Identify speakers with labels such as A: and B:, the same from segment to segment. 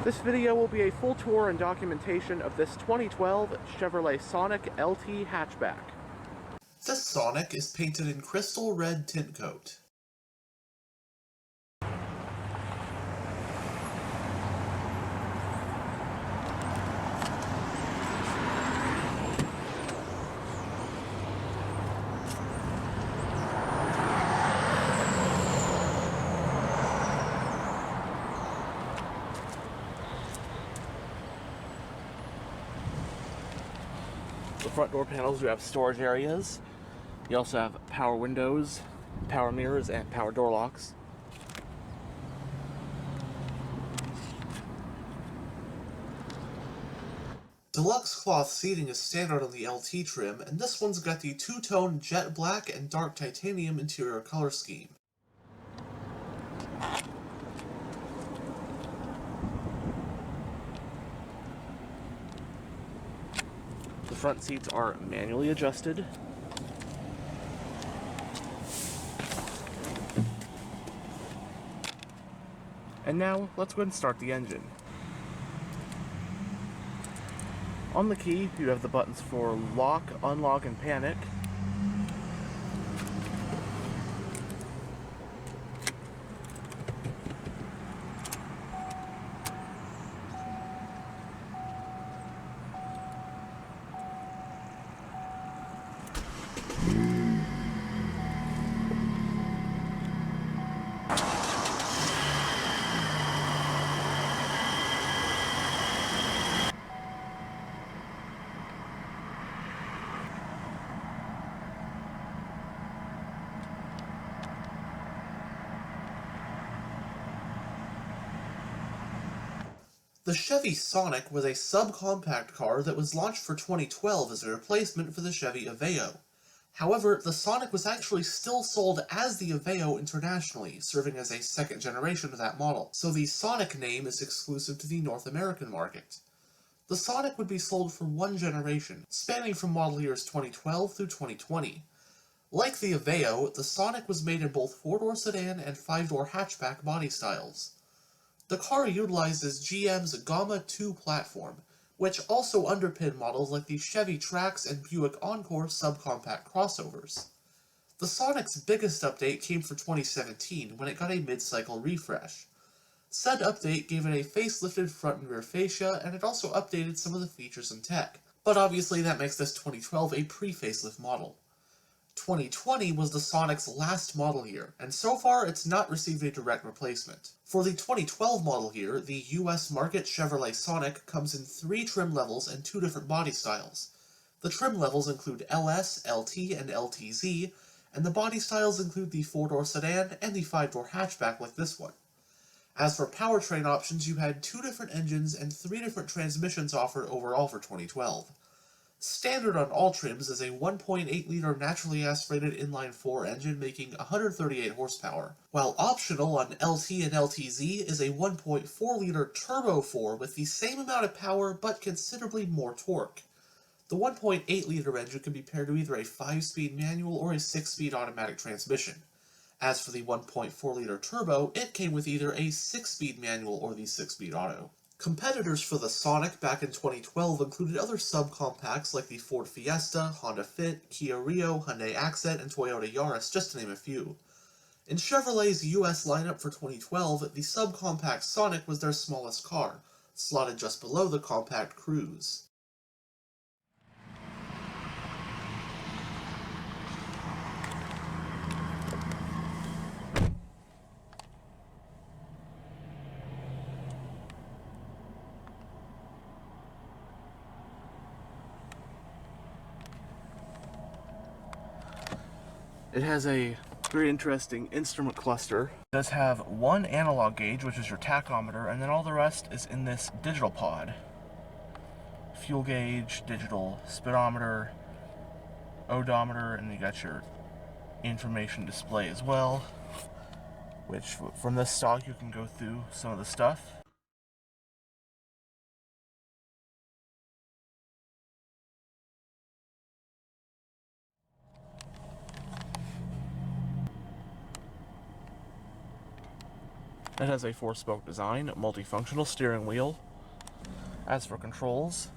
A: This video will be a full tour and documentation of this 2012 Chevrolet Sonic LT hatchback.
B: This Sonic is painted in crystal red tint coat.
A: The front door panels do have storage areas. You also have power windows, power mirrors, and power door locks.
B: Deluxe cloth seating is standard on the LT trim, and this one's got the two-tone jet black and dark titanium interior color scheme.
A: The front seats are manually adjusted. And now, let's go ahead and start the engine. On the key, you have the buttons for lock, unlock, and panic.
B: The Chevy Sonic was a subcompact car that was launched for 2012 as a replacement for the Chevy Aveo. However, the Sonic was actually still sold as the Aveo internationally, serving as a second generation of that model, so the Sonic name is exclusive to the North American market. The Sonic would be sold for one generation, spanning from model years 2012 through 2020. Like the Aveo, the Sonic was made in both four-door sedan and five-door hatchback body styles. The car utilizes GM's Gamma 2 platform, which also underpinned models like the Chevy Trax and Buick Encore subcompact crossovers. The Sonic's biggest update came for 2017 when it got a mid-cycle refresh. Said update gave it a facelifted front and rear fascia, and it also updated some of the features and tech, but obviously that makes this 2012 a pre-facelift model. 2020 was the Sonic's last model year, and so far it's not received a direct replacement. For the 2012 model year, the US market Chevrolet Sonic comes in 3 trim levels and 2 different body styles. The trim levels include LS, LT, and LTZ, and the body styles include the 4-door sedan and the 5-door hatchback like this one. As for powertrain options, you had 2 different engines and 3 different transmissions offered overall for 2012. Standard on all trims is a 1.8-liter naturally aspirated inline-4 engine making 138 horsepower, while optional on LT and LTZ is a 1.4-liter turbo 4 with the same amount of power but considerably more torque. The 1.8-liter engine can be paired to either a 5-speed manual or a 6-speed automatic transmission. As for the 1.4-liter turbo, it came with either a 6-speed manual or the 6-speed auto. Competitors for the Sonic back in 2012 included other subcompacts like the Ford Fiesta, Honda Fit, Kia Rio, Hyundai Accent, and Toyota Yaris, just to name a few. In Chevrolet's US lineup for 2012, the subcompact Sonic was their smallest car, slotted just below the compact Cruze.
A: It has a very interesting instrument cluster. It does have one analog gauge, which is your tachometer, and then all the rest is in this digital pod. Fuel gauge, digital speedometer, odometer, and you got your information display as well, which from this stock you can go through some of the stuff. It has a 4-spoke design, multifunctional steering wheel. As for controls,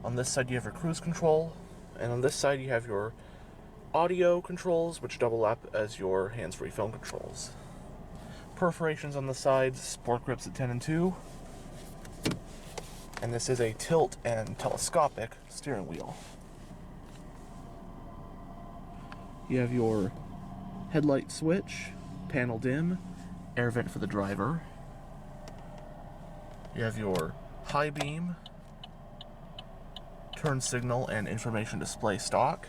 A: on this side you have your cruise control, and on this side you have your audio controls, which double up as your hands-free phone controls. Perforations on the sides, sport grips at 10 and 2, and this is a tilt and telescopic steering wheel. You have your headlight switch, panel dim, air vent for the driver. You have your high beam, turn signal, and information display stalk.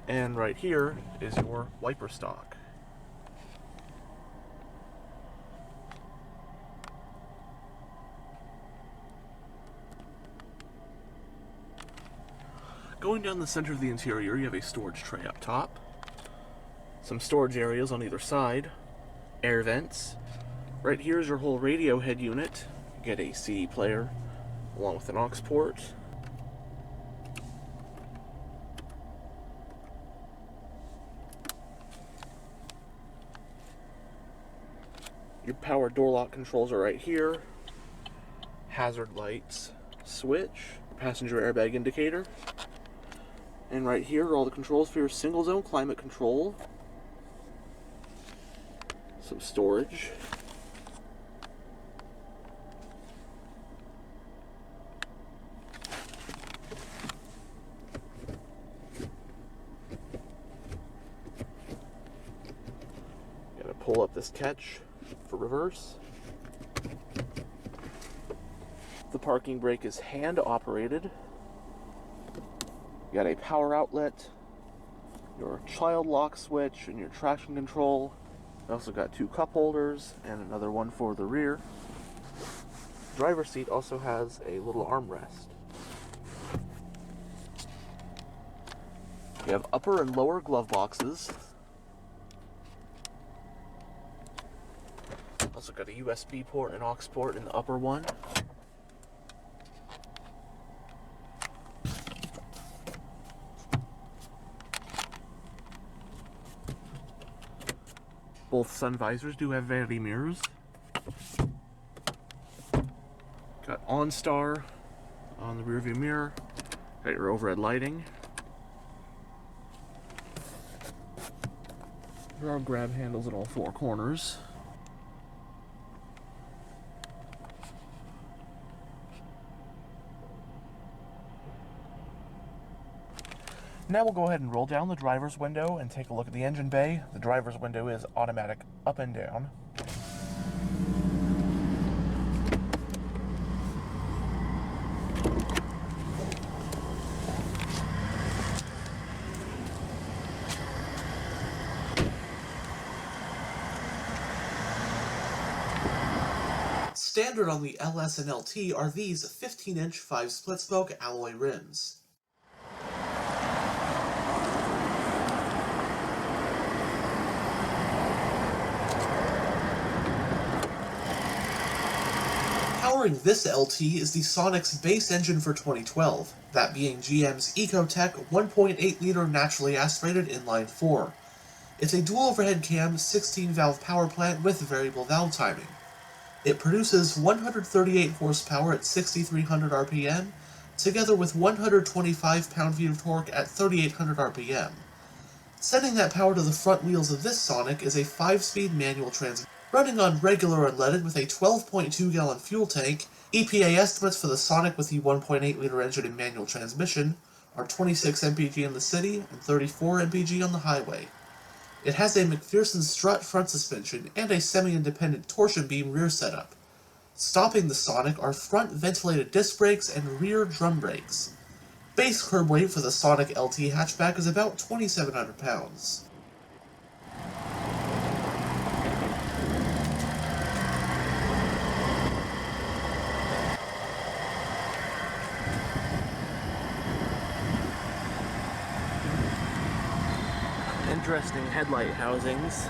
A: And right here is your wiper stalk. Going down the center of the interior, you have a storage tray up top, some storage areas on either side, air vents. Right here is your whole radio head unit. You get a CD player along with an aux port. Your power door lock controls are right here. Hazard lights, switch, passenger airbag indicator. And right here are all the controls for your single zone climate control. Some storage. Gotta pull up this catch for reverse. The parking brake is hand operated. You got a power outlet, your child lock switch, and your traction control. You also got 2 cup holders and another one for the rear. Driver's seat also has a little armrest. You have upper and lower glove boxes. Also got a USB port and aux port in the upper one. Both sun visors do have vanity mirrors. Got OnStar on the rearview mirror. Got your overhead lighting. There are grab handles at all 4 corners. Now we'll go ahead and roll down the driver's window and take a look at the engine bay. The driver's window is automatic up and down.
B: Standard on the LS and LT are these 15-inch 5-split-spoke alloy rims. Powering this LT is the Sonic's base engine for 2012, that being GM's Ecotec 1.8-liter naturally aspirated inline-4. It's a dual overhead cam 16-valve power plant with variable valve timing. It produces 138 horsepower at 6,300 RPM, together with 125 pound-feet of torque at 3,800 RPM. Sending that power to the front wheels of this Sonic is a 5-speed manual transmission. Running on regular unleaded with a 12.2-gallon fuel tank, EPA estimates for the Sonic with the 1.8-liter engine and manual transmission are 26 mpg in the city and 34 mpg on the highway. It has a McPherson strut front suspension and a semi-independent torsion beam rear setup. Stopping the Sonic are front ventilated disc brakes and rear drum brakes. Base curb weight for the Sonic LT hatchback is about 2,700 pounds.
A: Interesting headlight housings.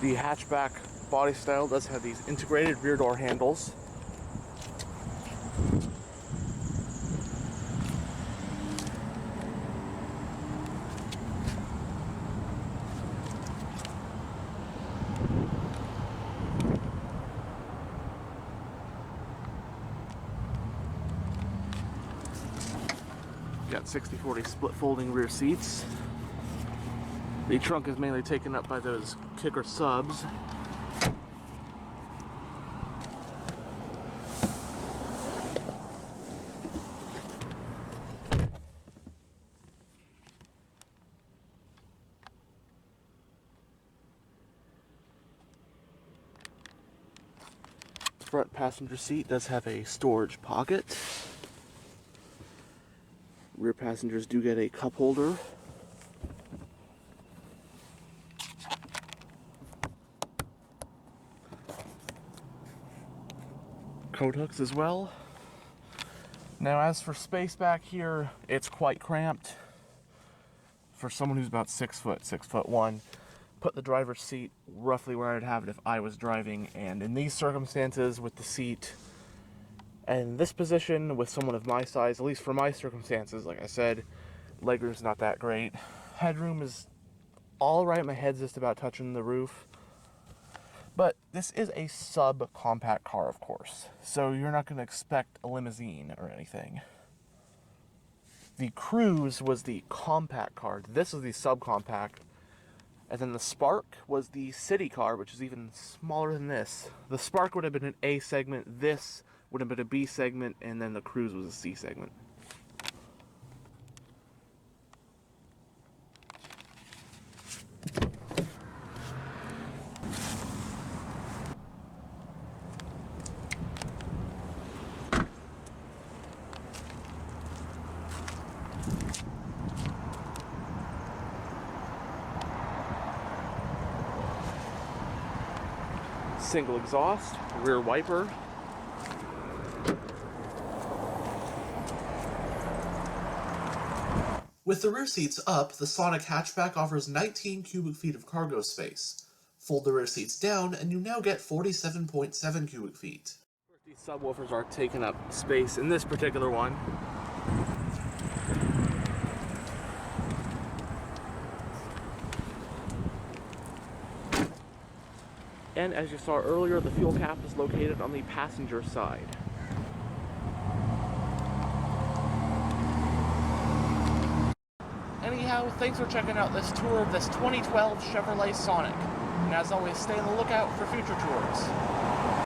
A: The hatchback body style does have these integrated rear door handles. Got 60/40 split folding rear seats. The trunk is mainly taken up by those kicker subs. Front passenger seat does have a storage pocket. Rear passengers do get a cup holder. Coat hooks as well. Now as for space back here, it's quite cramped. For someone who's about 6 foot, 6'1", put the driver's seat roughly where I'd have it if I was driving, and in these circumstances with the seat and this position with someone of my size, at least for my circumstances, like I said, legroom's not that great. Headroom is all right, my head's just about touching the roof. But this is a subcompact car, of course, so you're not going to expect a limousine or anything. The Cruise was the compact car, this is the subcompact, and then the Spark was the city car, which is even smaller than this. The Spark would have been an A segment, this would have been a B segment, and then the Cruise was a C segment. Single exhaust, rear wiper.
B: With the rear seats up, the Sonic hatchback offers 19 cubic feet of cargo space. Fold the rear seats down, and you now get 47.7 cubic feet.
A: These subwoofers are taking up space in this particular one. And as you saw earlier, the fuel cap is located on the passenger side. Anyhow, thanks for checking out this tour of this 2012 Chevrolet Sonic. And as always, stay on the lookout for future tours.